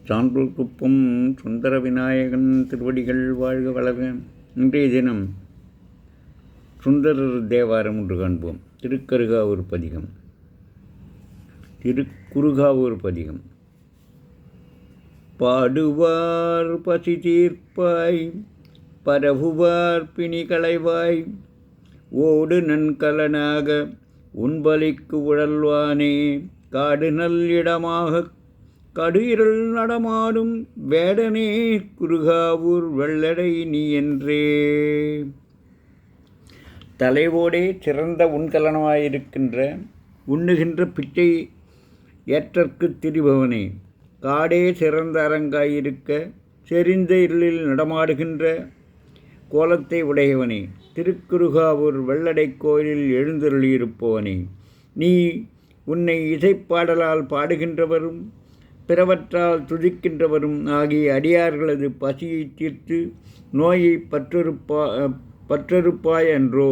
சான்றோர்க்குப்பம் சுந்தர விநாயகன் திருவடிகள் வாழ்க வளர்க. இன்றைய தினம் சுந்தரர் தேவாரம் ஒன்று காண்போம். திருக்குறுகாவூர் பதிகம். பாடுவார் பசி தீர்ப்பாய், பரவுவார் பிணி களைவாய், ஓடு நன்கலனாக உன்பலிக்கு உழல்வானே, காடு நல்லிடமாக கடு இருள் நடமாடும் வேடனே, குறுகாவூர் வெள்ளடை நீ என்றே. தலைவோடே சிறந்த உண்கலனமாயிருக்கின்ற உண்ணுகின்ற பிச்சை ஏற்றற்கு திரிபவனே, காடே சிறந்த அரங்காயிருக்க செறிந்த இருளில் நடமாடுகின்ற கோலத்தை உடையவனே, திருக்குறுகாவூர் வெள்ளடை கோயிலில் எழுந்தருளியிருப்பவனே, நீ உன்னை இசைப்பாடலால் பாடுகின்றவரும் பிறவற்றால் துதிக்கின்றவரும் ஆகிய அடியார்களது பசியை தீர்த்து நோயை பற்றறுப்பாய் அன்றோ.